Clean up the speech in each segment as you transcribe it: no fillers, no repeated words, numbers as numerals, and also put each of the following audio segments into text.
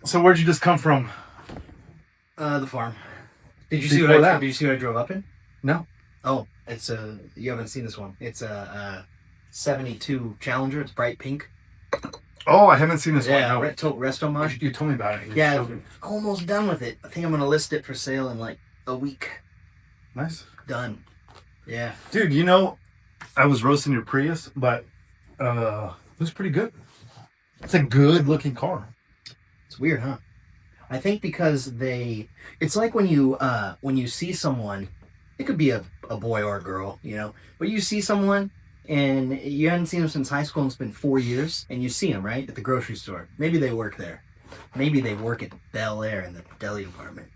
So where'd you just come from? The farm. Did you see what I drove up in? No. Oh, it's you haven't seen this one. It's a 72 Challenger. It's bright pink. Oh, I haven't seen this one. Yeah, No. resto mod. You told me about it. Yeah, almost done with it. I think I'm gonna list it for sale in like a week. Nice. Done. Yeah. Dude, I was roasting your Prius, but it was pretty good. It's a good looking car. It's weird, huh? I think because it's like when you see someone, it could be a boy or a girl, but you see someone and you hadn't seen them since high school and it's been 4 years, and you see them, right, at the grocery store. Maybe they work there. Maybe they work at Bel Air in the deli department.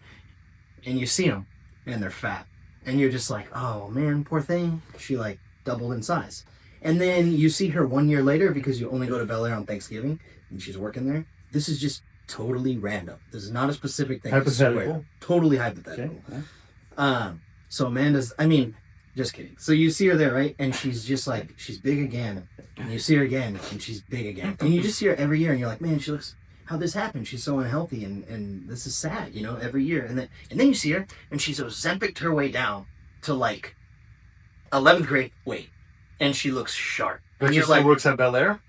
And you see them and they're fat. And you're just like, oh man, poor thing. She like doubled in size. And then you see her 1 year later because you only go to Bel Air on Thanksgiving and she's working there. This is just totally random. This is not a specific thing. Hypothetical. Totally hypothetical. Okay. So Amanda's, just kidding. So you see her there, right? And she's just like, she's big again. And you see her again and she's big again. And you just see her every year and you're like, man, how'd this happen? She's so unhealthy and this is sad, every year. And then you see her and she's Ozempic'd her way down to like 11th grade weight. And she looks sharp. But and she still works at Bel Air?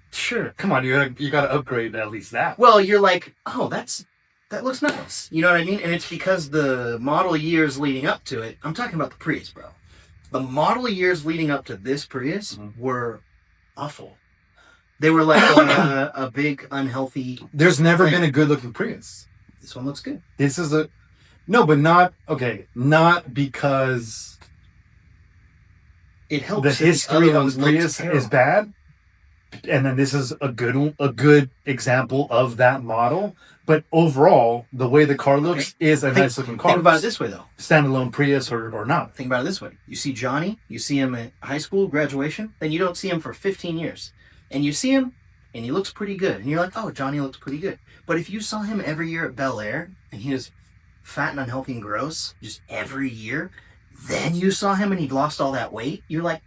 Sure. Come on, you gotta upgrade at least that. Well, you're like, oh, that looks nice. You know what I mean? And it's because the model years leading up to it, I'm talking about the Prius, bro. The model years leading up to this Prius were awful. They were like a big, unhealthy... There's never been a good-looking Prius. This one looks good. This is No, but not because... It helps. The history of the Prius is bad, and then this is a good example of that model. But overall, the way the car looks is a nice looking car. Think about it this way, though. Standalone Prius or not. Think about it this way. You see Johnny, you see him at high school graduation, then you don't see him for 15 years. And you see him, and he looks pretty good. And you're like, oh, Johnny looks pretty good. But if you saw him every year at Bel Air, and he was fat and unhealthy and gross, just every year, then you saw him and he'd lost all that weight, you're like,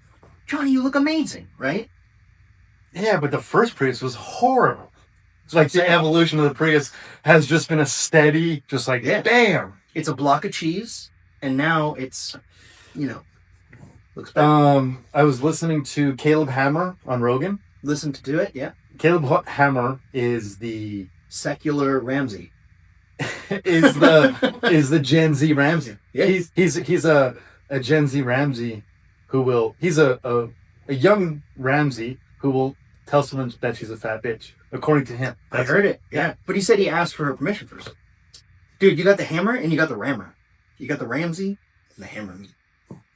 Johnny, you look amazing, right? Yeah, but the first Prius was horrible. It's like the evolution of the Prius has just been a steady, just like, bam! It's a block of cheese, and now it's, looks better. I was listening to Caleb Hammer on Rogan. Listen to it, yeah. Caleb Hammer is the... Secular Ramsey. is the Gen Z Ramsey. Yeah. He's a Gen Z Ramsey he's a young Ramsey who will tell someone that she's a fat bitch, according to him. I heard it. Yeah. But he said he asked for her permission first. Dude, you got the hammer and you got the rammer. You got the Ramsey and the hammer.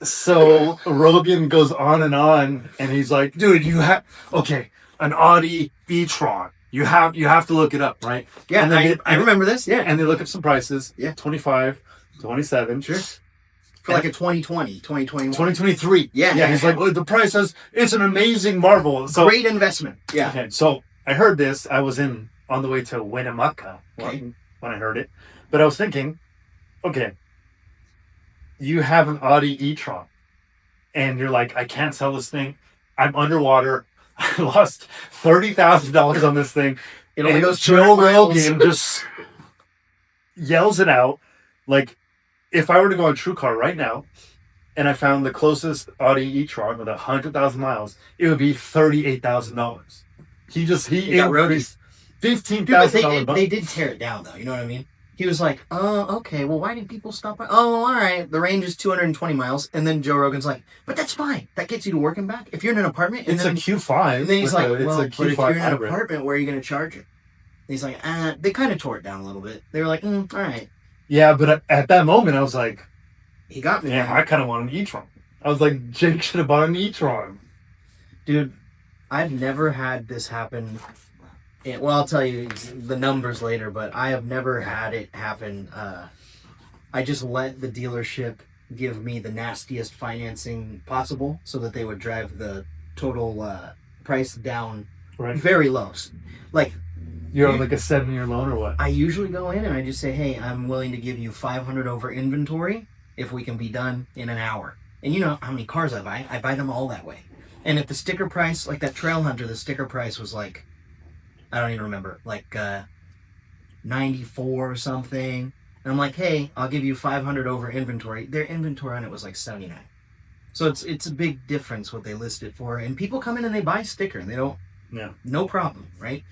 So Rogan goes on, and he's like, dude, an Audi e-tron. You have to look it up, right? Yeah, and I remember this. Yeah. And they look up some prices. Yeah. 25, 27. Sure. For like a 2020, 2021. 2023. Yeah. Yeah, he's like, well, the price it's an amazing marvel. So, great investment. Yeah. Okay, so I heard this. I was on the way to Winnemucca when I heard it. But I was thinking, okay, you have an Audi e-tron. And you're like, I can't sell this thing. I'm underwater. I lost $30,000 on this thing. It only goes Joe Rogan just yells it out. Like, if I were to go on TrueCar right now and I found the closest Audi e-tron with 100,000 miles, it would be $38,000. He increased $15,000. They did tear it down, though. You know what I mean? He was like, oh, okay, well, why did people stop by? Oh, all right, the range is 220 miles. And then Joe Rogan's like, but that's fine. That gets you to work and back. If you're in an apartment... It's a Q5. And then he's like, but if you're in an apartment, where are you going to charge it? And he's like, they kind of tore it down a little bit. They were like, all right. Yeah, but at that moment, I was like... He got me. Yeah, I kind of want an e-tron. I was like, Jake should have bought an e-tron. Dude, I've never had this happen... Well, I'll tell you the numbers later, but I have never had it happen. I just let the dealership give me the nastiest financing possible so that they would drive the total price down very low. Like, you're on like a 7-year loan or what? I usually go in and I just say, hey, I'm willing to give you $500 over inventory if we can be done in an hour. And you know how many cars I buy? I buy them all that way. And if the sticker price, like that Trail Hunter, the sticker price was like, I don't even remember, like 94 or something. And I'm like, hey, I'll give you 500 over inventory. Their inventory on it was like 79. So it's a big difference what they list it for. And people come in and they buy sticker and they don't, no problem, right?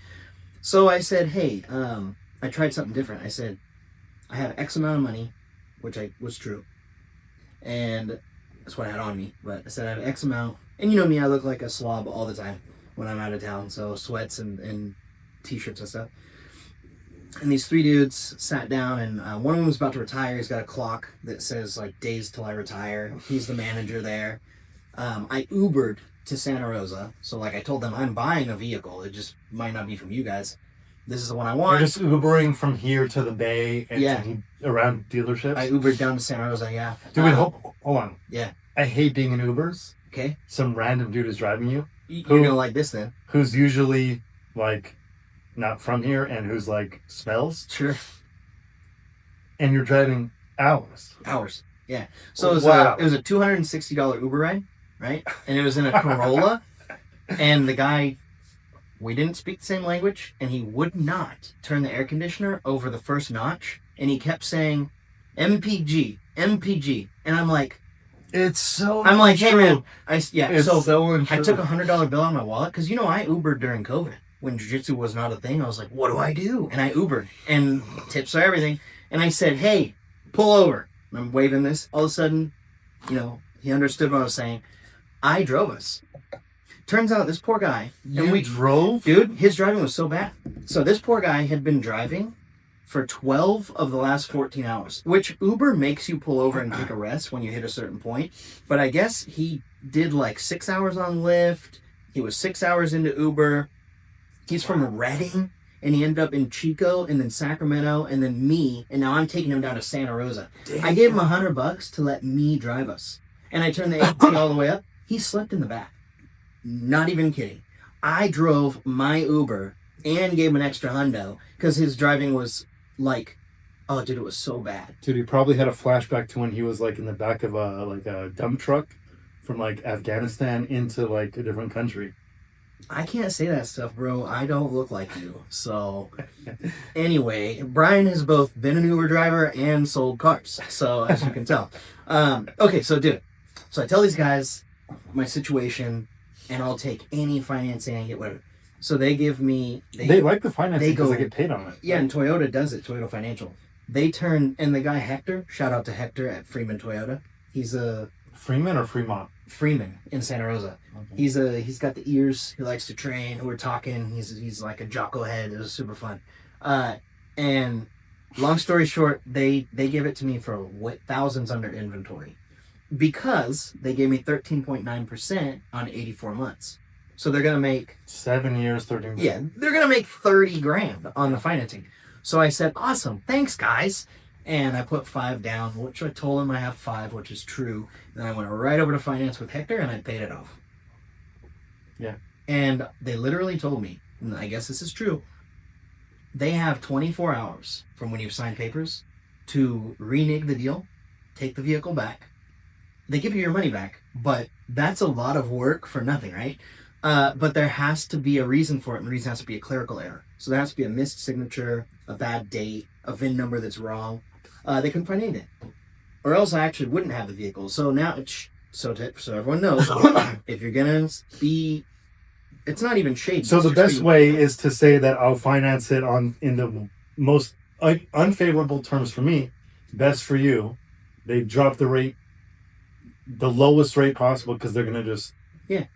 So I said, hey, I tried something different. I said, I have X amount of money, which was true. And that's what I had on me. But I said, I have X amount. And you know me, I look like a slob all the time when I'm out of town. So sweats and t-shirts and stuff. And these three dudes sat down, and one of them was about to retire. He's got a clock that says, like, days till I retire. He's the manager there. I Ubered to Santa Rosa. So, like, I told them, I'm buying a vehicle. It just might not be from you guys. This is the one I want. You're just Ubering from here to the Bay and around dealerships? I Ubered down to Santa Rosa, yeah. Dude, hold on. Yeah. I hate being in Ubers. Okay. Some random dude is driving you. You're going to like this, then. Who's usually, like, not from here and who's, like, smells. Sure. And you're driving hours. Hours, yeah. So it was a $260 Uber ride, right? And it was in a Corolla. And the guy, we didn't speak the same language, and he would not turn the air conditioner over the first notch. And he kept saying, MPG, MPG. And I'm like, it's so I'm like, untrue. hey, man. It's so untrue. I took a $100 bill on my wallet, because, I Ubered during COVID. When jiu-jitsu was not a thing, I was like, what do I do? And I Ubered, and tips are everything. And I said, hey, pull over. And I'm waving this. All of a sudden, he understood what I was saying. I drove us. Turns out this poor guy. We drove? Dude, his driving was so bad. So this poor guy had been driving for 12 of the last 14 hours, which Uber makes you pull over and take a rest when you hit a certain point. But I guess he did like 6 hours on Lyft. He was 6 hours into Uber. He's from Redding, and he ended up in Chico, and then Sacramento, and then me, and now I'm taking him down to Santa Rosa. Damn. I gave him $100 to let me drive us, and I turned the AC all the way up. He slept in the back. Not even kidding. I drove my Uber and gave him an extra hundo because his driving was like, oh, dude, it was so bad. Dude, he probably had a flashback to when he was like in the back of a dump truck from like Afghanistan into like a different country. I can't say that stuff, bro. I don't look like you. So, anyway, Brian has both been an Uber driver and sold cars. So, as you can tell. Okay, so, dude. So, I tell these guys my situation, and I'll take any financing and get whatever. So, they give me... They like the financing because they get paid on it. Yeah, and Toyota does it, Toyota Financial. They turn... And the guy, Hector, shout out to Hector at Freeman Toyota. He's a... Freeman or Fremont? Freeman in Santa Rosa. Okay. He's got the ears. He likes to train. We're talking. He's like a jocko head. It was super fun. And long story short, they give it to me for thousands under inventory because they gave me 13.9% on 84 months. So they're gonna make 7 years, 13. Yeah, they're gonna make $30,000 on the financing. So I said, awesome, thanks guys. And I put 5 down, which I told him I have 5, which is true. Then I went right over to finance with Hector, and I paid it off. Yeah. And they literally told me, and I guess this is true, they have 24 hours from when you sign papers to renege the deal, take the vehicle back. They give you your money back, but that's a lot of work for nothing, right? But there has to be a reason for it, and the reason has to be a clerical error. So there has to be a missed signature, a bad date, a VIN number that's wrong. They couldn't find anything. Or else I actually wouldn't have the vehicle. So now, so everyone knows, if you're going to be, it's not even shady. So the best way is to say that I'll finance it in the most unfavorable terms for me, best for you. They drop the rate, the lowest rate possible, because they're going to just get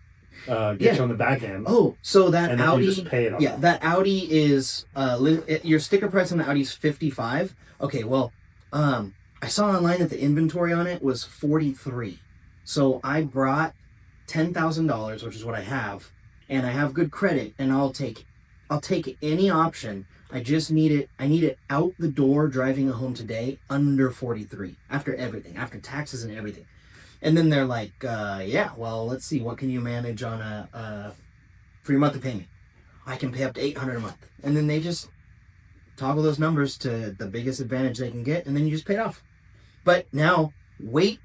you on the back end. Oh, so that and Audi, you just pay it off. Yeah, that Audi is, your sticker price on the Audi is $55. Okay, well, I saw online that the inventory on it was $43. So I brought $10,000, which is what I have, and I have good credit, and I'll take any option. I just need it. I need it out the door driving it home today under 43 after everything, after taxes and everything. And then they're like, yeah, well, let's see, what can you manage on for your monthly payment? I can pay up to $800 a month. And then they just toggle those numbers to the biggest advantage they can get, and then you just pay it off. But now, wait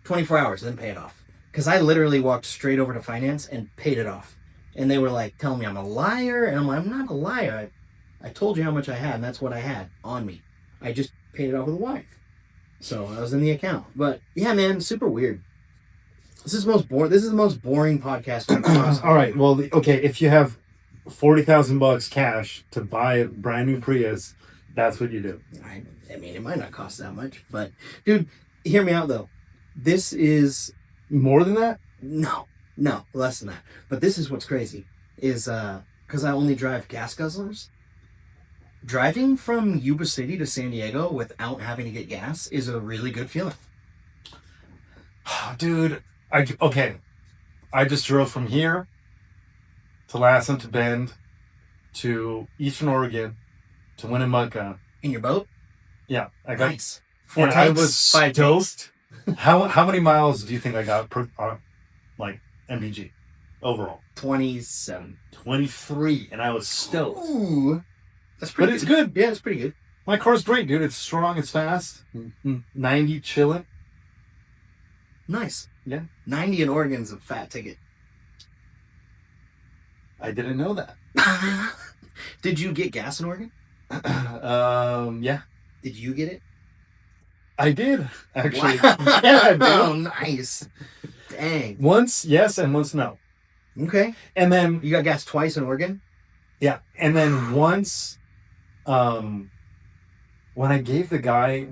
24 hours, then pay it off. Because I literally walked straight over to finance and paid it off. And they were like telling me I'm a liar, and I'm like, I'm not a liar. I told you how much I had, and that's what I had on me. I just paid it off with a wire. So I was in the account. But yeah, man, super weird. This is the most boring. This is the most boring podcast we've ever All right. Well, okay. If you have $40,000 cash to buy a brand new Prius, that's what you do. I mean, it might not cost that much, but dude, hear me out though. This is More than that? no, less than that. But this is what's crazy is because I only drive gas guzzlers. Driving from Yuba City to San Diego without having to get gas is a really good feeling. Dude, I just drove from here to Lassen to Bend to Eastern Oregon to Winnemucca. In your boat? Yeah, I got. Nice. 4 And tanks, I was 5 tanks. stoked. How many miles do you think I got per like MPG overall? 27. 23, and I was stoked. Ooh, that's But pretty. it's good. Yeah, it's pretty good. My car's great, dude. It's strong. It's fast. 90 chilling. Nice. Yeah. 90 in Oregon's a fat ticket. I didn't know that. Did you get gas in Oregon? Yeah, Did you get it? I did actually. Wow. Yeah, I did. Oh, nice. Dang. Once yes, and once no. Okay. And then You got gas twice in Oregon? yeah, and then once, when I gave the guy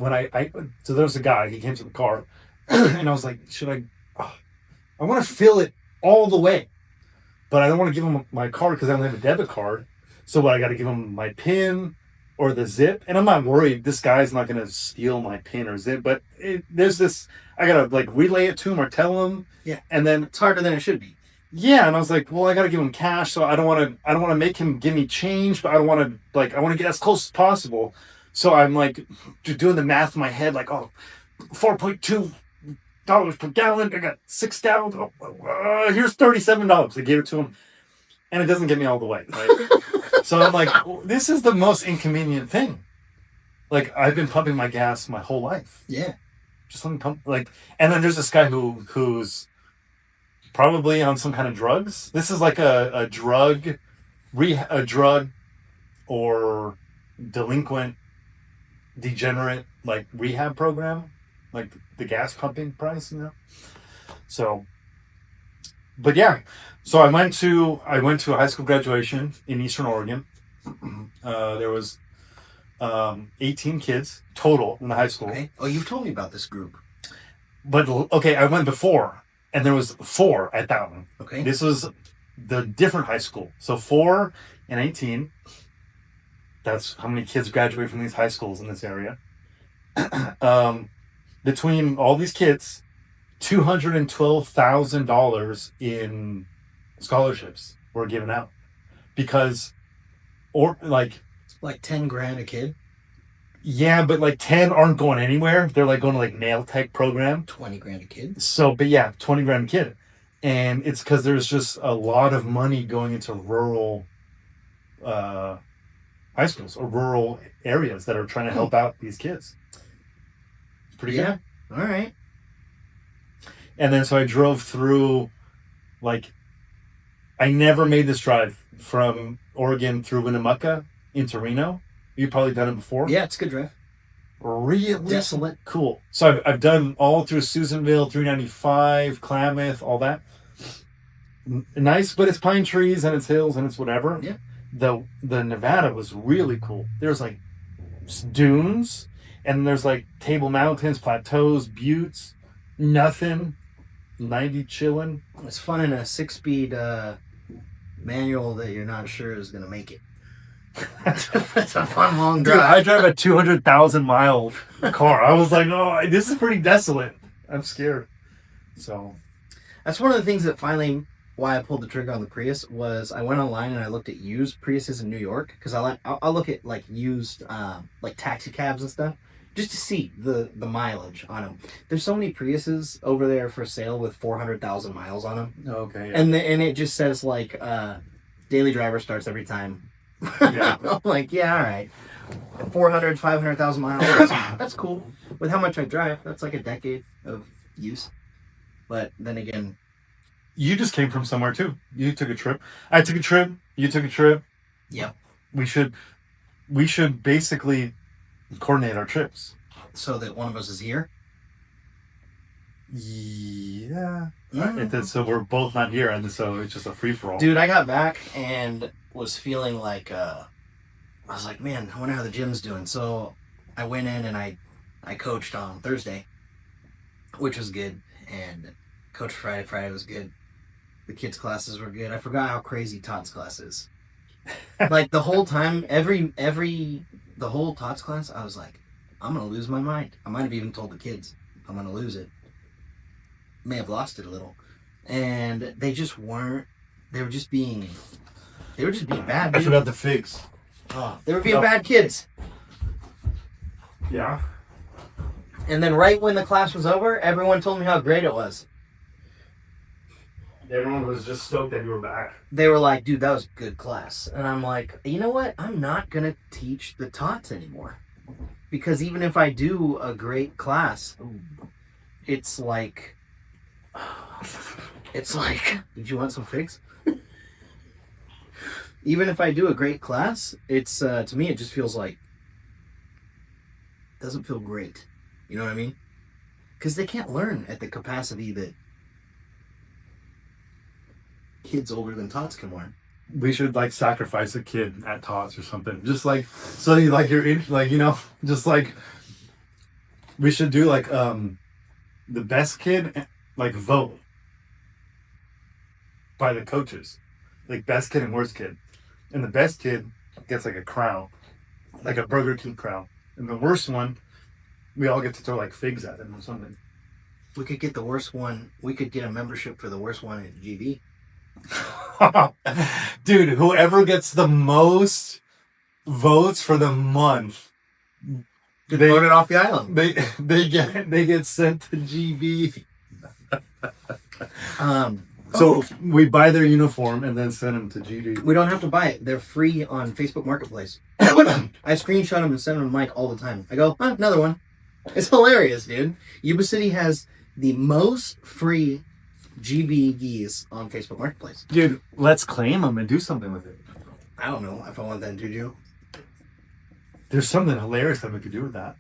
so there was a guy. He came to the car, and I was like, should I? I want to fill it all the way, but I don't want to give him my card because I don't have a debit card. So what? I got to give him my PIN or the zip, and I'm not worried. This guy's not going to steal my PIN or zip, but there's this. I gotta like relay it to him or tell him. Yeah. And then It's harder than it should be. yeah, and I was like, well, I got to give him cash, so I don't want to make him give me change, but I don't want to I want to get as close as possible. So I'm like doing the math in my head, like, oh, $4.2 per gallon. I got 6 gallons. Here's $37. I gave it to him, and it doesn't get me all the way. Right? So I'm like, this is the most inconvenient thing. Like I've been pumping my gas my whole life. Yeah. Just let me pump and then there's this guy who's probably on some kind of drugs. This is like a drug or delinquent degenerate like rehab program, like the gas pumping price, So but yeah. So I went to a high school graduation in Eastern Oregon. There was 18 kids total in the high school. Okay. Oh, you've told me about this group. But okay, I went before, and there was 4 at that one. Okay. This was the different high school. So 4 and 18. That's how many kids graduate from these high schools in this area. Between all these kids, $212,000 in scholarships were given out because, like 10 grand a kid. Yeah, but like 10 aren't going anywhere. They're like going to like nail tech program. 20 grand a kid. So, but yeah, 20 grand a kid. And it's because there's just a lot of money going into rural high schools or rural areas that are trying to help out these kids. It's pretty good. All right. And then so I drove through, like, I never made this drive from Oregon through Winnemucca into Reno. You've probably done it before. Yeah, it's a good drive. Really Desolate. Cool. So I've done all through Susanville, 395, Klamath, all that. Nice, but it's pine trees and it's hills and it's whatever. Yeah. The Nevada was really cool. There's like dunes and there's like Table Mountains, plateaus, buttes, nothing. 90 chilling. It's fun in a 6-speed manual that you're not sure is going to make it. It's a fun long drive. Dude, I drive a 200,000 mile car. I was like, oh, this is pretty desolate. I'm scared. So that's one of the things that finally why I pulled the trigger on the Prius was I went online and I looked at used Priuses in New York because I'll look at like used like taxi cabs and stuff just to see the mileage on them. There's so many Priuses over there for sale with 400,000 miles on them. okay. Yeah. And it just says like daily driver starts every time. Yeah. I'm like, yeah, all right. 400, 500,000 miles. That's cool. With how much I drive, that's like a decade of use. But then again, You just came from somewhere too. You took a trip. I took a trip. You took a trip. yeah. We should. we should basically coordinate our trips. So that one of us is here. Yeah. So we're both not here, and so it's just a free for all. Dude, I got back and was feeling like I was like, man, I wonder how the gym's doing. So I went in and I coached on Thursday, which was good, and coached Friday. Friday was good. The kids' classes were good. I forgot how crazy Todd's class is. Like the whole time, the whole Todd's class, I was like, I'm gonna lose my mind. I might have even told the kids I'm gonna lose it. May have lost it a little, and they just weren't. They were just being bad. Dude. I forgot the figs. Oh, they were being bad kids. Yeah. And then right when the class was over, everyone told me how great it was. Everyone was just stoked that you were back. They were like, dude, that was a good class. And I'm like, you know what? I'm not going to teach the tots anymore. Because even if I do a great class, it's like, did you want some figs? Even if I do a great class, it's, to me, it just feels like, doesn't feel great. You know what I mean? Because they can't learn at the capacity that kids older than tots can learn. We should like sacrifice a kid at tots or something. Just like so you like you're in like, you know, just like we should do like the best kid like vote by the coaches. Like best kid and worst kid. And the best kid gets like a crown. Like a Burger King crown. And the worst one, we all get to throw like figs at them or something. We could get the worst one. We could get a membership for the worst one at GB. Dude, whoever gets the most votes for the month, they voted off the island. They get sent to GB. So we buy their uniform and then send them to GB. We don't have to buy it. They're free on Facebook Marketplace. I screenshot them and send them to Mike all the time. I go, another one. It's hilarious, dude. Yuba City has the most free GB geese on Facebook Marketplace. Dude, let's claim them and do something with it. I don't know if I want that to do. There's something hilarious that we could do with that.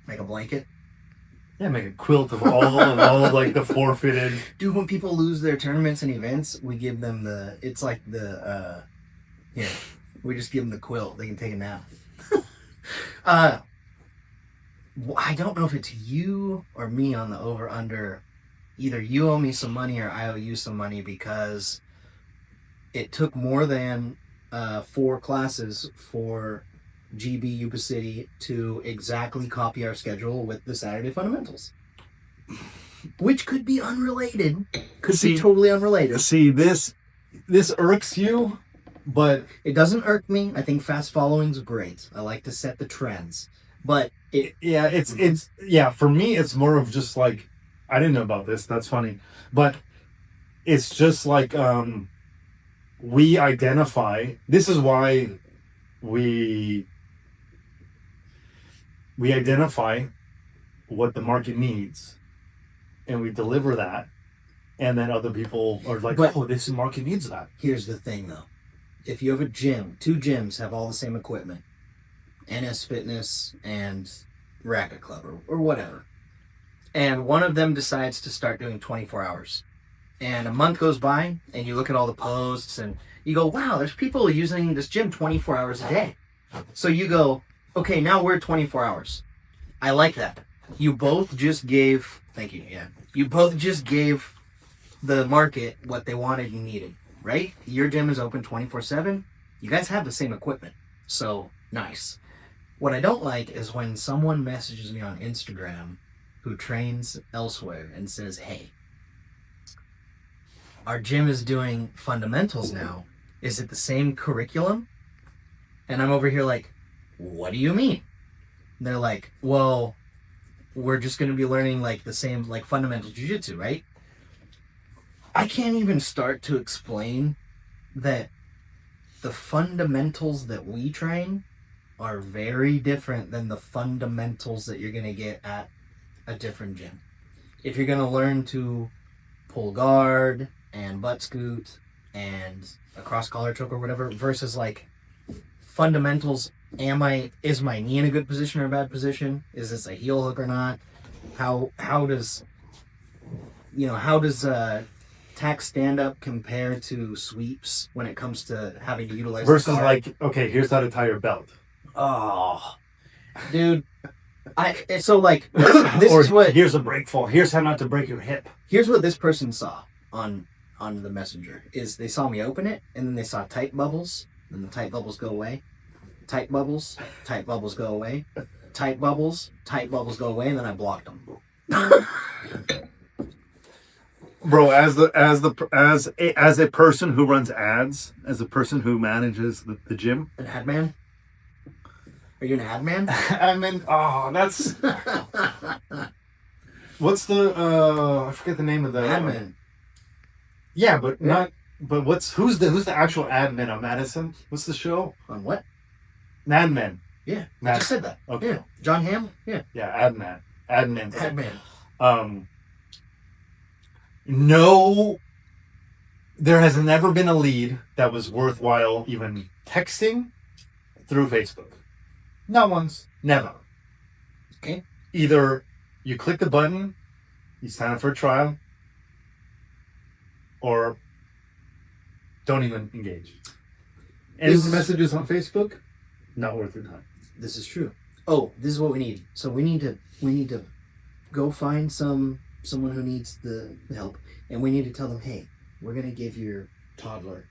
Make a blanket. Yeah, make a quilt of all of like the forfeited. Dude, when people lose their tournaments and events, we give them we just give them the quilt. They can take a nap. I don't know if it's you or me on the over-under. Either you owe me some money or I owe you some money because it took more than 4 classes for GB Yuba City to exactly copy our schedule with the Saturday fundamentals. Which could be unrelated. Could be totally unrelated. See, this irks you, but it doesn't irk me. I think fast following's great. I like to set the trends. But it's for me it's more of just like I didn't know about this. That's funny. But it's just like we identify. This is why we identify what the market needs and we deliver that. And then other people are like, this market needs that. Here's the thing, though. If you have a gym, 2 gyms have all the same equipment, NS Fitness and Racket Club or whatever, and one of them decides to start doing 24 hours, and a month goes by, and you look at all the posts, and you go, wow, there's people using this gym 24 hours a day. So you go, okay, now we're 24 hours. I like that. You both just gave, thank you, yeah. You both just gave the market what they wanted and needed, right? Your gym is open 24/7. You guys have the same equipment. So, nice. What I don't like is when someone messages me on Instagram who trains elsewhere and says, hey, our gym is doing fundamentals now. Is it the same curriculum? And I'm over here like, what do you mean? And they're like, well, we're just going to be learning like the same like fundamental jiu-jitsu, right? I can't even start to explain that the fundamentals that we train are very different than the fundamentals that you're going to get at a different gym. If you're going to learn to pull guard and butt scoot and a cross collar choke or whatever versus like fundamentals. Is my knee in a good position or a bad position? Is this a heel hook or not? How does tack stand up compare to sweeps when it comes to having to utilize Versus the car? like, okay, here's how to tie your belt. Oh, dude. So like this Or is what here's a break fall. Here's how not to break your hip. here's what this person saw on the messenger is they saw me open it and then they saw tight bubbles and the tight bubbles go away, tight bubbles go away, tight bubbles go away, and then I blocked them. Bro, as a person who runs ads, as a person who manages the gym, An ad man? Are you an ad man? I mean, oh, that's what's the I forget the name of the Ad man. Yeah, but Yeah. not. But who's the actual admin on Madison? What's the show? On what? Madman. Yeah, I Mad- just said that. Okay. Yeah, John Hamm. Yeah, Yeah, admin. Admin. ad man. No, there has never been a lead that was worthwhile even texting through Facebook. Not once. Never. Okay. Either you click the button, you sign up for a trial, or don't even engage. Any This is- messages on Facebook? Not worth your time. This is true. Oh, this is what we need. So we need to go find someone who needs the help, and we need to tell them, hey, we're gonna give your toddler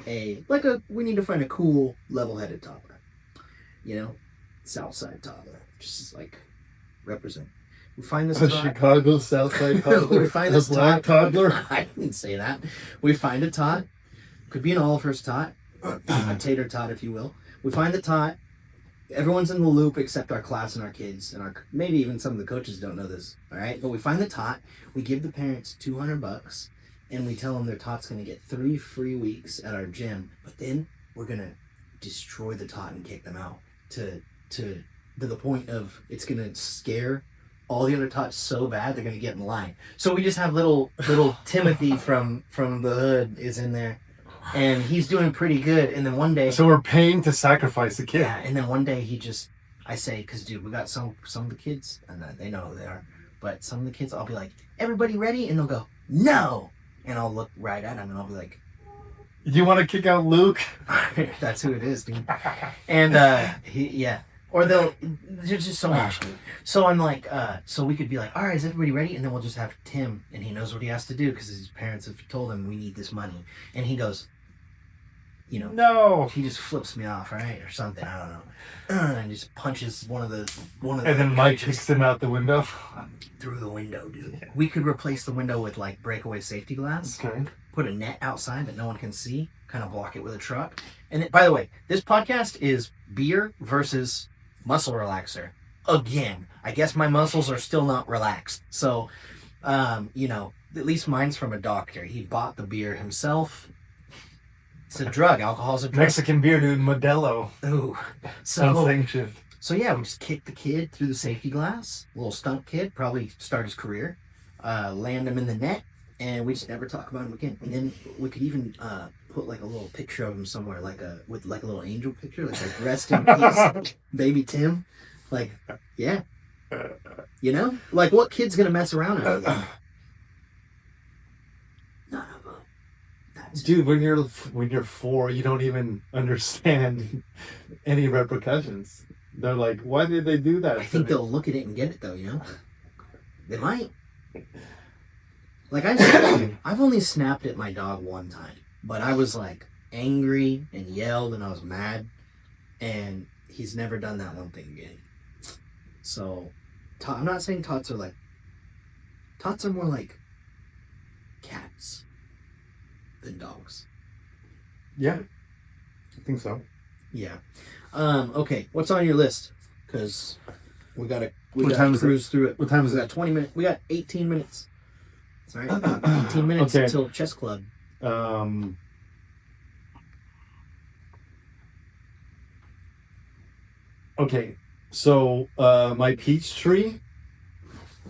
we need to find a cool, level-headed toddler. Southside toddler, just like represent. We find this tot. Chicago Southside toddler. We find this black tot. toddler. I didn't say that. We find a tot. Could be an Oliver's tot, a tater tot, if you will. We find the tot. Everyone's in the loop except our class and our kids, and maybe even some of the coaches don't know this. All right, but we find the tot. We give the parents $200, and we tell them their tot's going to get 3 free weeks at our gym. But then we're going to destroy the tot and kick them out to the point of it's going to scare all the other tots so bad they're going to get in line. So we just have little Timothy from the hood is in there. And he's doing pretty good. And then one day... So we're paying to sacrifice the kid. Yeah, and then one day I say, because dude, we got some of the kids, and they know who they are, but some of the kids, I'll be like, everybody ready? And they'll go, no! And I'll look right at them, and I'll be like... You want to kick out Luke? That's who it is, dude. And, Or there's just so much, dude. So I'm like, so we could be like, all right, is everybody ready? And then we'll just have Tim, and he knows what he has to do, because his parents have told him we need this money. And he goes... No. He just flips me off, right, or something. I don't know. And just punches one of the. And then Mike kicks him out the window. Through the window, dude. Yeah. We could replace the window with like breakaway safety glass. Okay. Put a net outside that no one can see. Kind of block it with a truck. And by the way, this podcast is beer versus muscle relaxer. Again, I guess my muscles are still not relaxed. So, at least mine's from a doctor. He bought the beer himself. It's a drug. Alcohol's a drug. Mexican beer, dude. Modelo. Ooh. Unsanctioned. So yeah, we just kick the kid through the safety glass. Little stunt kid, probably start his career. Land him in the net, and we just never talk about him again. And then we could even put like a little picture of him somewhere, with a little angel picture, like rest in peace, baby Tim. Like, yeah. Like what kid's gonna mess around with him? None of them. Dude, when you're 4, you don't even understand any repercussions. They're like, why did they do that? I think they'll look at it and get it, though. They might. Like I've only snapped at my dog one time, but I was like angry and yelled and I was mad, and he's never done that one thing again. So, I'm not saying tots are more like cats than dogs. Yeah, I think so. Yeah. Okay, what's on your list? Because we gotta cruise through it. What time is We it? got 20 minutes. We got 18 minutes. All right, 18 minutes Okay. until chess club. Okay, so my peach tree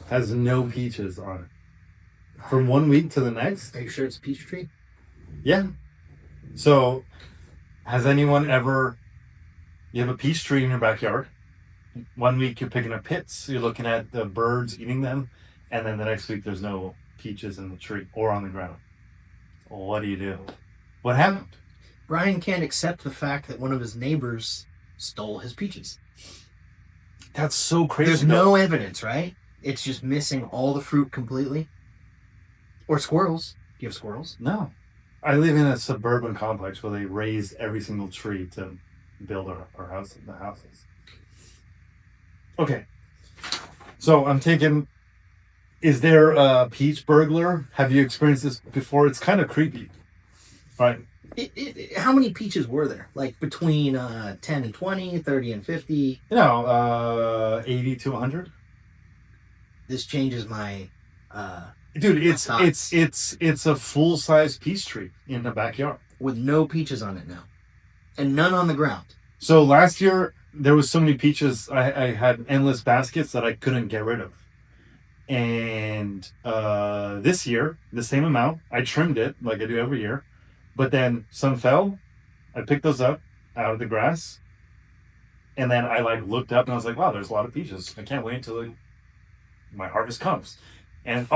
has no peaches on it. From one week to the next? Are you sure it's a peach tree? Yeah. So, has anyone ever You have a peach tree in your backyard. 1 week you're picking up pits. You're looking at the birds eating them, and then the next week there's no peaches in the tree or on the ground. Well, what do you do? What happened? Brian can't accept the fact that one of his neighbors stole his peaches. That's so crazy. There's no evidence, right? It's just missing all the fruit completely. Or squirrels. Do you have squirrels? No. I live in a suburban complex where they raise every single tree to build our house, the houses. Okay. So I'm taking, is there a peach burglar? Have you experienced this before? It's kind of creepy. Right. How many peaches were there? Like between 10 and 20, 30 and 50? 80 to 100. This changes my dude, it's a full-size peach tree in the backyard with no peaches on it now, and none on the ground. So last year there was so many peaches, I had endless baskets that I couldn't get rid of. And this year, the same amount, I trimmed it like I do every year, but then some fell. I picked those up out of the grass, and then I looked up and I was like, wow, there's a lot of peaches. I can't wait until my harvest comes. And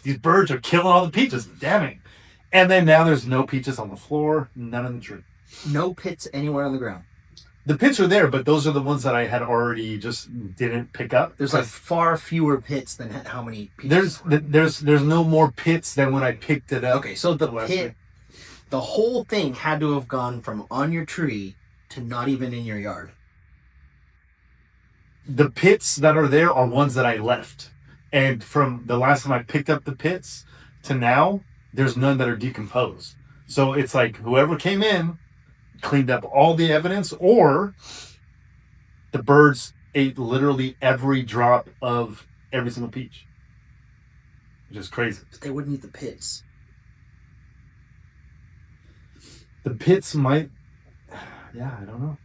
these birds are killing all the peaches. Damn it. And then now there's no peaches on the floor, none in the tree. No pits anywhere on the ground. The pits are there, but those are the ones that I had already just didn't pick up. There's far fewer pits than how many peaches. There's no more pits than when I picked it up. Okay, so the whole thing had to have gone from on your tree to not even in your yard. The pits that are there are ones that I left. And from the last time I picked up the pits to now, there's none that are decomposed. So it's like whoever came in cleaned up all the evidence, or the birds ate literally every drop of every single peach. Which is crazy. But they wouldn't eat the pits. The pits might... Yeah, I don't know.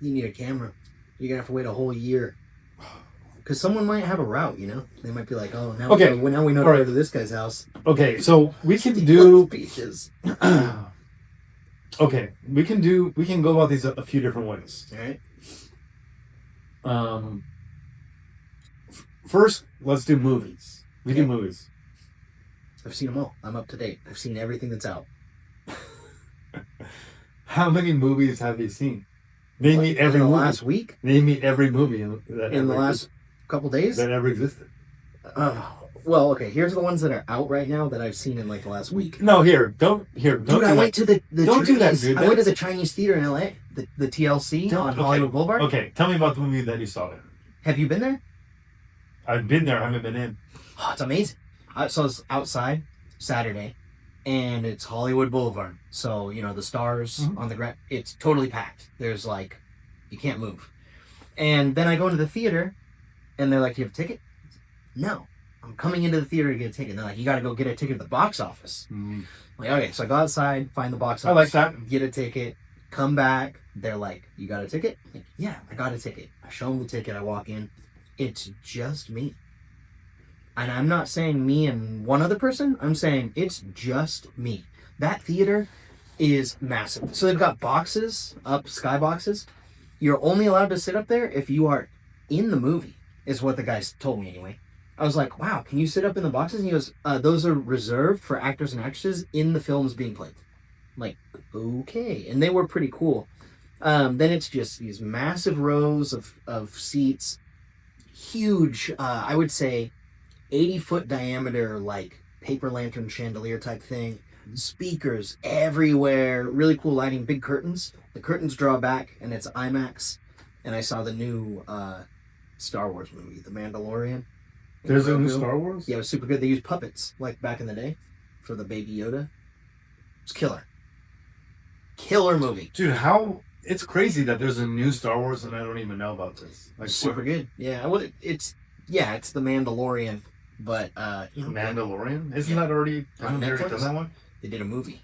You need a camera. You're going to have to wait a whole year. Because someone might have a route, you know? They might be like, oh, now, okay. Now we know to go to this guy's house. Okay, so we can do... Peaches. Okay, we can go about these a few different ways. All right. First, let's do movies. We do movies. I've seen them all. I'm up to date. I've seen everything that's out. How many movies have you seen? Name me every in the movie. Last week? Name me every movie in the last couple days that ever existed. Well, okay. Here's the ones that are out right now that I've seen in the last week. No, don't. Dude, I went to the don't do that, dude. I went to the Chinese theater in LA, the TLC on Hollywood Boulevard. Okay, tell me about the movie that you saw there. Have you been there? I've been there. I haven't been in. Oh, it's amazing. So it's outside Saturday, and it's Hollywood Boulevard. So the stars on the ground. It's totally packed. There's you can't move. And then I go into the theater, and they're like, "Do you have a ticket?" No. I'm coming into the theater to get a ticket. And they're like, you got to go get a ticket at the box office. I'm like, okay. So I go outside, find the box office. I like that. Get a ticket, come back. They're like, you got a ticket? I'm like, yeah, I got a ticket. I show them the ticket. I walk in. It's just me. And I'm not saying me and one other person. I'm saying it's just me. That theater is massive. So they've got boxes up, sky boxes. You're only allowed to sit up there if you are in the movie, is what the guys told me anyway. I was like, wow, can you sit up in the boxes? And he goes, those are reserved for actors and actresses in the films being played. I'm like, okay. And they were pretty cool. Then it's just these massive rows of seats. Huge, I would say, 80-foot diameter, paper lantern chandelier type thing. Speakers everywhere. Really cool lighting. Big curtains. The curtains draw back, and it's IMAX. And I saw the new Star Wars movie, The Mandalorian. There's a new Star Wars? Yeah, it was super good. They used puppets, back in the day, for the Baby Yoda. It's killer. Killer movie. Dude, it's crazy that there's a new Star Wars and I don't even know about this. Super good. Yeah, well, it's The Mandalorian, but Mandalorian? Isn't that already on Netflix? Already done that one? They did a movie.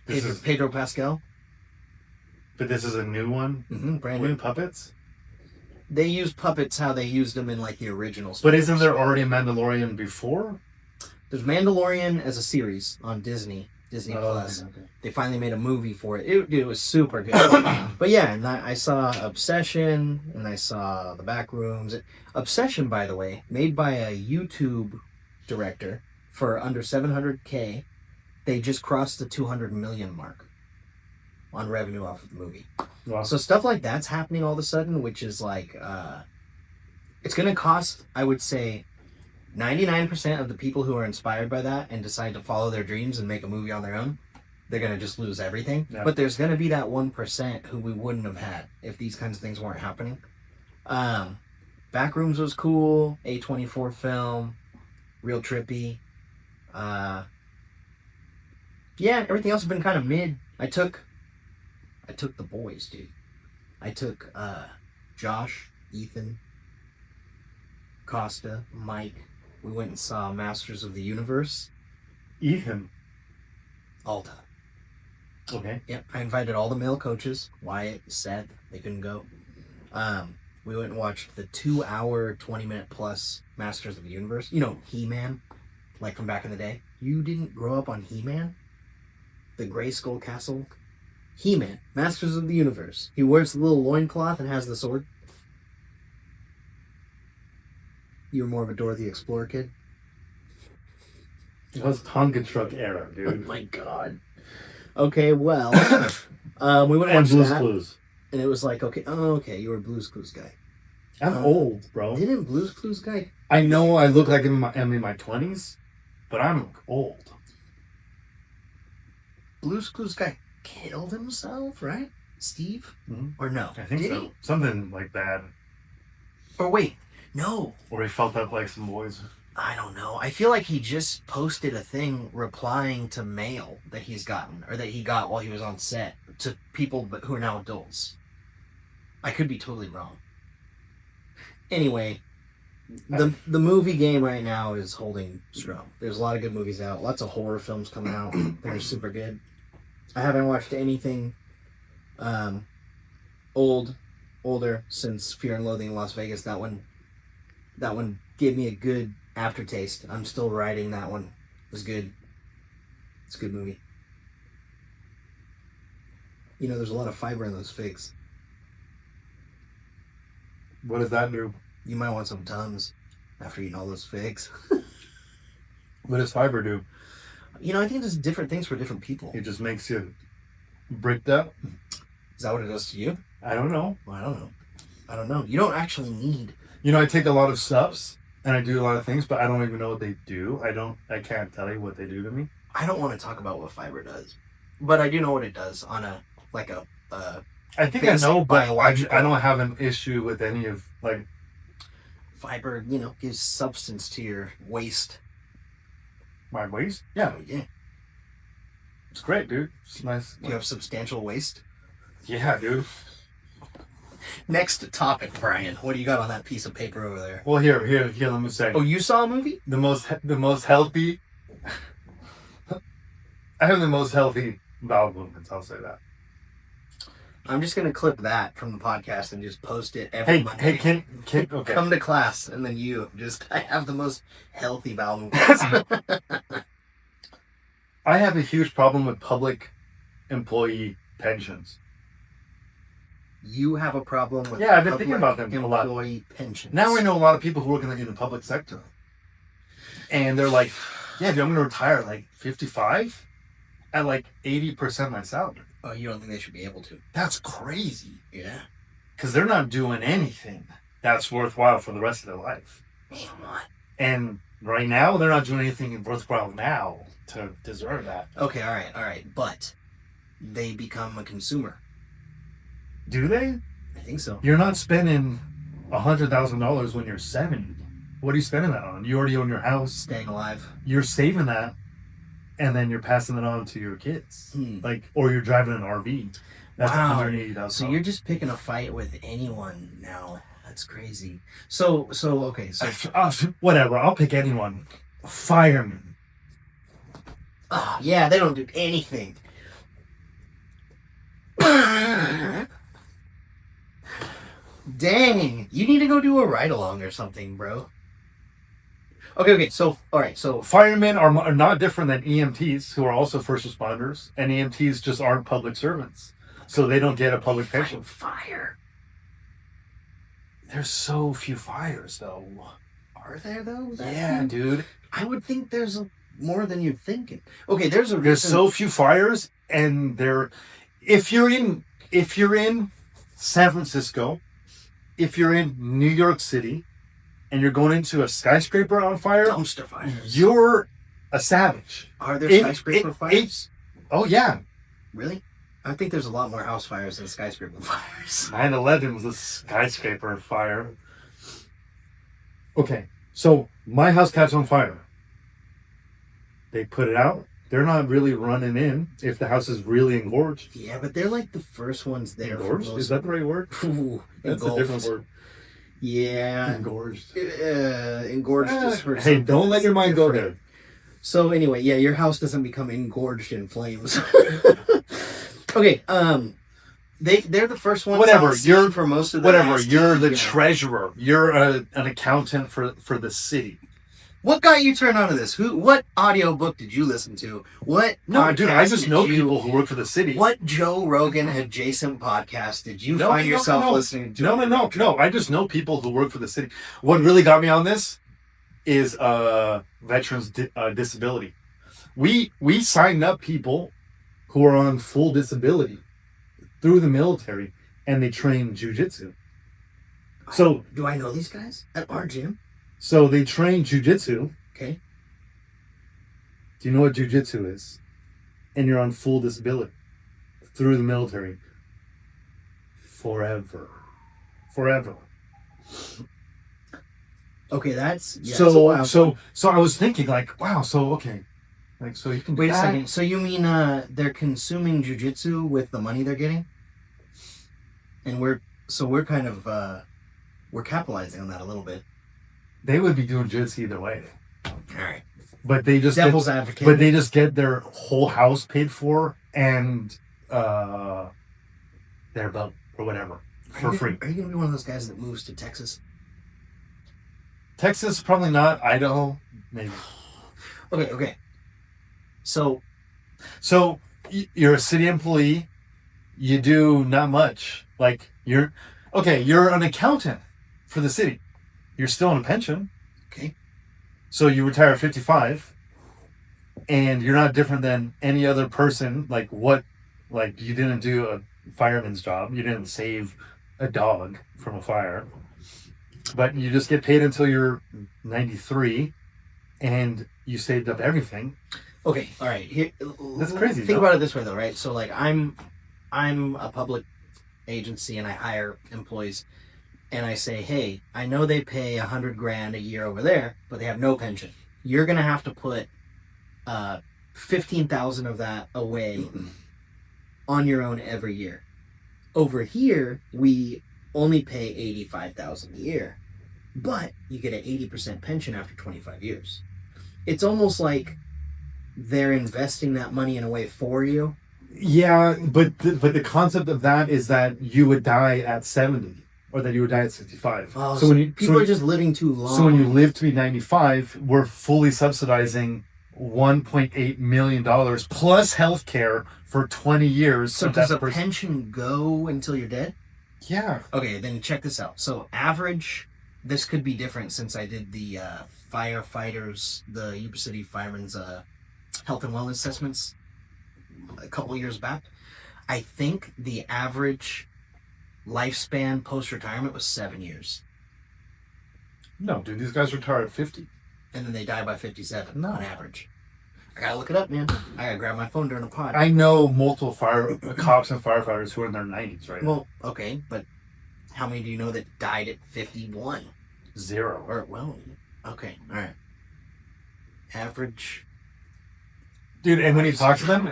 This Pedro Pascal. But this is a new one? Brand new. With puppets? They use puppets how they used them in the original Star But isn't there already a Mandalorian before? There's Mandalorian as a series on Disney, Disney Oh, Plus. okay. They finally made a movie for it. It was super good. But yeah, and I saw Obsession, and I saw The Backrooms. Obsession, by the way, made by a YouTube director for under 700K. They just crossed the 200 million mark on revenue off of the movie. Wow. So stuff like that's happening all of a sudden, which is like, it's going to cost, I would say, 99% of the people who are inspired by that and decide to follow their dreams and make a movie on their own, they're going to just lose everything. Yeah. But there's going to be that 1% who we wouldn't have had if these kinds of things weren't happening. Backrooms was cool. A24 film. Real trippy. Yeah, everything else has been kind of mid. I took the boys, dude. I took Josh, Ethan, Costa, Mike. We went and saw Masters of the Universe. Ethan. Alta. Okay. Yep. I invited all the male coaches. Wyatt, Seth, they couldn't go. We went and watched the 2-hour, 20-minute plus Masters of the Universe. You know, He-Man, like from back in the day. You didn't grow up on He-Man? The Grayskull Castle? He-Man, Masters of the Universe. He wears the little loincloth and has the sword. You were more of a Dora the Explorer kid? It was Tonka truck era, Oh dude. my god. Okay, well, we went and And watched Blue's that, Clues. and it was like, okay, you were a Blue's Clues guy. I'm old, bro. Didn't Blue's Clues guy? I know I look like I'm in my 20s, but I'm old. Blue's Clues guy killed himself, right? Steve? Mhm. Or no? I think Did so. he? Something like that. Or wait, no. Or he felt up like some boys. I don't know. I feel like he just posted a thing replying to mail that he's gotten, or that he got while he was on set, to people who are now adults. I could be totally wrong. Anyway, the movie game right now is holding strong. There's a lot of good movies out. Lots of horror films coming out. They're super good. I haven't watched anything older since Fear and Loathing in Las Vegas. That one gave me a good aftertaste. I'm still riding that one. It was good. It's a good movie. You know, there's a lot of fiber in those figs. What does that do? You might want some Tums after eating all those figs. What does fiber do? You know, I think there's different things for different people. It just makes you bricked up. Is that what it does to you? I don't know. Well, I don't know. You don't actually need. You know, I take a lot of subs and I do a lot of things, but I don't even know what they do. I can't tell you what they do to me. I don't want to talk about what fiber does, but I do know what it does on a I think I basic know, but biological- I don't have an issue with any of, like, fiber. You know, gives substance to your waste. my waist. Yeah, Yeah. it's great, dude. It's nice. Do you have substantial waste? Yeah, dude. Next topic, Brian. What do you got on that piece of paper over there? Well, here. Let me say. Oh, you saw a movie? The most healthy. I have the most healthy bowel movements. I'll say that. I'm just gonna clip that from the podcast and just post it every Hey, Monday. can okay. Come to class, and then I have the most healthy bowel movements. I have a huge problem with public employee pensions. You have a problem with Yeah, I've been thinking about them a lot. employee pensions. Now I know a lot of people who work in the public sector, and they're like, "Yeah, dude, I'm gonna retire at like 55 at like 80% of my salary." Oh, you don't think they should be able to? That's crazy Yeah. because they're not doing anything that's worthwhile for the rest of their life. Man, what? And right now, they're not doing anything worthwhile now to deserve that. Okay, all right. But they become a consumer. Do they? I think so. You're not spending $100,000 when you're 70. What are you spending that on? You already own your house. Staying alive. You're saving that, and then you're passing it on to your kids. Or you're driving an RV. That's Wow. $180,000. So you're just picking a fight with anyone now. That's crazy. So okay. So whatever. I'll pick anyone. Firemen. oh, yeah, they don't do anything. Dang, you need to go do a ride along or something, bro. Okay. So, all right. So, Firemen are not different than EMTs, who are also first responders, and EMTs just aren't public servants, so they don't get a public pension. fire. There's so few fires, though. Are there though? Yeah, dude. I would think there's more than you're thinking. Okay, there's a reason. There's so few fires, and if you're in San Francisco, if you're in New York City, and you're going into a skyscraper on fire, dumpster fires. You're a savage. Are there skyscraper fires? Oh yeah. Really? I think there's a lot more house fires than skyscraper fires. 9/11 was a skyscraper fire. Okay, so my house catches on fire. They put it out. They're not really running in if the house is really engorged. Yeah, but they're like the first ones there. Engorged? Is that the right word? Ooh, That's a different word. Yeah. Engorged. Engorged is for Hey, don't let your mind go there. So anyway, yeah, your house doesn't become engorged in flames. Okay, they're the first ones. Whatever, you're for most of the whatever. You're the treasurer. You're an accountant for the city. What got you turned on to this? What audiobook did you listen to? No, dude, I just know people who work for the city. What Joe Rogan adjacent podcast did you find yourself listening to? No. I just know people who work for the city. What really got me on this is veterans disability. We signed up people who are on full disability through the military, and they train jujitsu. So do I know these guys at our gym? So they train jujitsu. Okay. Do you know what jujitsu is? And you're on full disability through the military. Forever. Okay, that's so I was thinking like, wow, so okay. Like so you can wait a second. So you mean they're consuming jujitsu with the money they're getting? And we're kind of we're capitalizing on that a little bit. They would be doing jiu-jitsu either way. All right. But they just devil's advocate. But they just get their whole house paid for and their boat or whatever for free. Are you gonna be one of those guys that moves to Texas? Texas, probably not. Idaho, maybe. Okay. So you're a city employee. You do not much. Like you're an accountant for the city. You're still on a pension. Okay. So you retire at 55, and you're not different than any other person. Like you didn't do a fireman's job. You didn't save a dog from a fire. But you just get paid until you're 93, and you saved up everything. Okay, all right. Here, that's crazy. Think about it this way, though, right? So, like, I'm a public agency, and I hire employees, and I say, hey, I know they pay $100,000 a year over there, but they have no pension. You're gonna have to put $15,000 of that away on your own every year. Over here, we only pay $85,000 a year, but you get an 80% pension after 25 years. It's almost like they're investing that money in a way for you. Yeah, but the concept of that is that you would die at 70 or that you would die at 65. Oh, so when people are just living too long. So when you live to be 95, we're fully subsidizing $1.8 million plus healthcare for 20 years. So does a pension go until you're dead? Yeah. Okay, then check this out. So average, this could be different since I did the firefighters, the Yuba City Firemen's health and wellness assessments a couple years back. I think the average lifespan post-retirement was 7 years. No, dude, these guys retire at 50. And then they die by 57 on average. I gotta look it up, man. I gotta grab my phone during the pod. I know multiple cops and firefighters who are in their 90s right now. Well, okay, but how many do you know that died at 51? 0. Or, well, okay, all right. Average. Dude, and when you talk to them,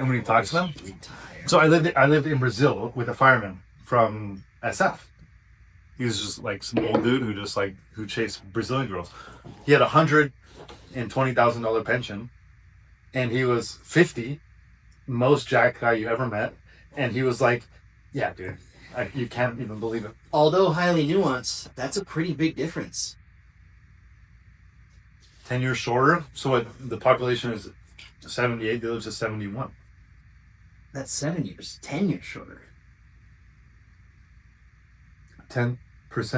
so I lived in Brazil with a fireman from SF. He was just like some old dude who chased Brazilian girls. He had $120,000 pension, and he was 50, most jacked guy you ever met, and he was like, "Yeah, dude, you can't even believe it." Although highly nuanced, that's a pretty big difference. 10 years shorter. So the population is 78. They live to 71. That's 7 years. 10 years shorter. 10%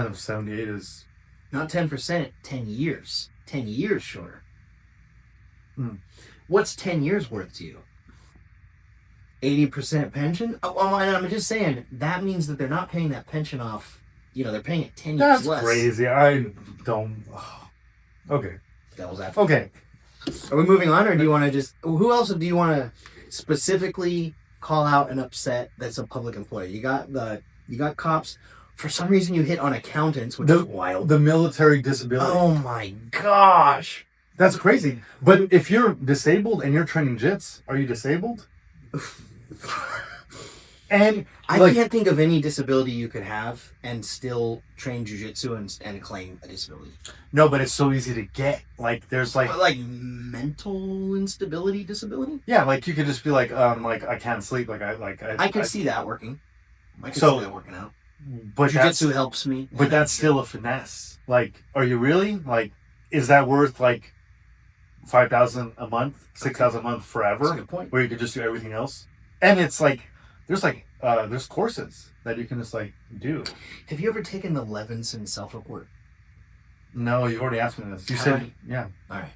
of 78 is. Not 10%, 10 years. 10 years shorter. Hmm. What's 10 years worth to you? 80% pension? Oh, and I'm just saying, that means that they're not paying that pension off. They're paying it 10 years That's less. crazy. I don't. Okay. Devil's advocate. Okay. Are we moving on, or do you want to just... Who else do you want to specifically call out and upset that's a public employee? You got cops. For some reason, you hit on accountants, which is wild. The military disability. Oh my gosh. That's crazy. But if you're disabled and you're training jits, are you disabled? And I can't think of any disability you could have and still train jiu-jitsu and claim a disability. No, but it's so easy to get. Like there's like mental instability disability? Yeah, like you could just be like I can't sleep. I could see that working. I could see that working out. But jiu-jitsu helps me. But that's still a finesse. Like, are you really? Like, is that worth like $5,000 a month, $6,000 a month forever? That's a good point. Where you could just do everything else? And it's like there's courses that you can just like do. Have you ever taken the Levinson self-report? No, you already asked me this. You said yeah. All right.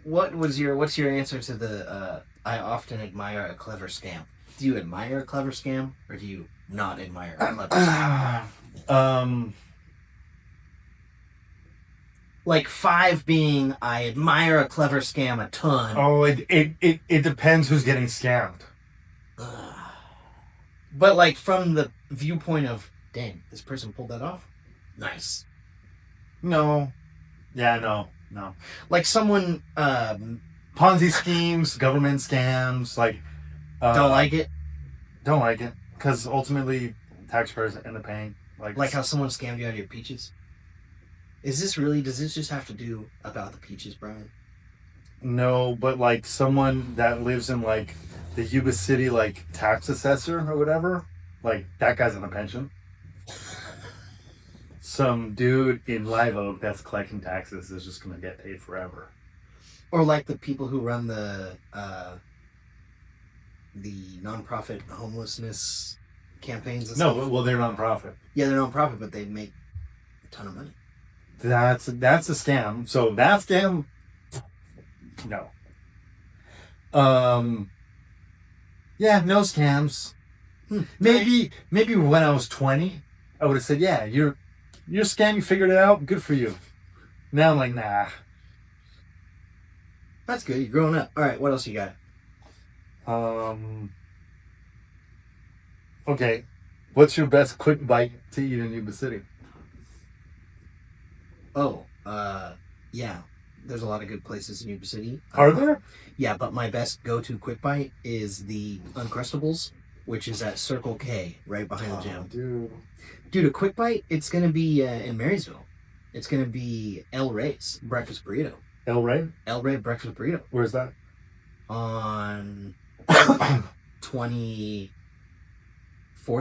What's your answer to the I often admire a clever scam? Do you admire a clever scam, or do you not admire a clever scam? Like 5 being I admire a clever scam a ton. Oh, it depends who's getting scammed. But like from the viewpoint of, dang, this person pulled that off? Nice. No. Yeah, no. Like someone Ponzi schemes, government scams, like don't like it? Don't like it. Because ultimately taxpayers end up paying. Like how someone scammed you out of your peaches? Does this just have to do about the peaches, Brian? No, but like someone that lives in like the Yuba City like tax assessor or whatever, like that guy's on a pension. Some dude in Live Oak that's collecting taxes is just gonna get paid forever. Or like the people who run the nonprofit homelessness campaigns and stuff. No, well they're nonprofit. Yeah, they're nonprofit, but they make a ton of money. That's a scam. So that scam, no. Yeah, no scams. Maybe when I was 20, I would have said, yeah, you're a scam, you figured it out, good for you. Now I'm like, nah. That's good, you're growing up. All right, what else you got? Okay, what's your best quick bite to eat in Yuba City? Yeah. There's a lot of good places in Yuba City. Are there? Yeah, but my best go-to quick bite is the Uncrustables, which is at Circle K, right behind the gym. Dude, a quick bite, it's going to be in Marysville. It's going to be El Rey's Breakfast Burrito. El Rey? El Rey Breakfast Burrito. Where's that? On 24th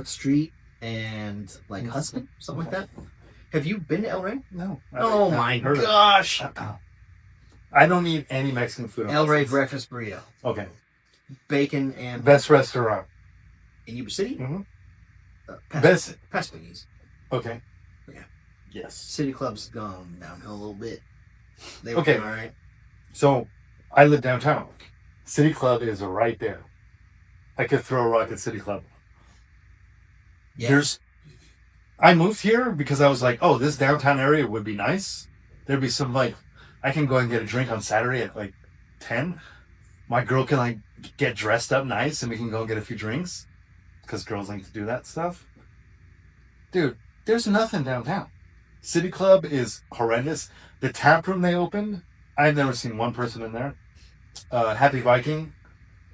Street and like Hudson, something like that. Have you been to El Rey? No. Oh my gosh. I don't eat any Mexican food. El Rey Breakfast Burrito. Okay. Bacon and... Best restaurant. In Yuba City? Mm-hmm. Past Winnie's. Okay. Yeah. Yes. City Club's gone downhill a little bit. They were all right. So, I live downtown. City Club is right there. I could throw a rock at City Club. Yeah. I moved here because I was like, oh, this downtown area would be nice. There'd be some like, I can go and get a drink on Saturday at like 10. My girl can like get dressed up nice and we can go and get a few drinks. Because girls like to do that stuff. Dude, there's nothing downtown. City Club is horrendous. The tap room they opened, I've never seen one person in there. Happy Viking.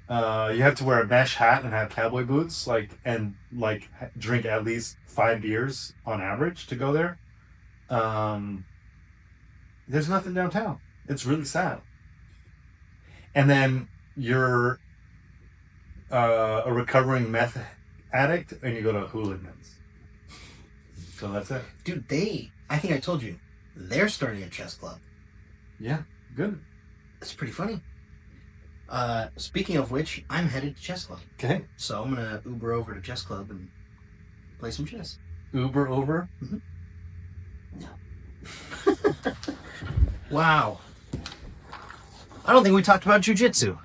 You have to wear a mesh hat and have cowboy boots, and drink at least 5 beers on average to go there. There's nothing downtown. It's really sad. And then you're a recovering meth addict, and you go to Hooligans. So that's it. Dude, I think I told you, they're starting a chess club. Yeah, good. That's pretty funny. Speaking of which, I'm headed to chess club. Okay. So I'm gonna Uber over to chess club and play some chess. Uber over. Wow. I don't think we talked about jujitsu.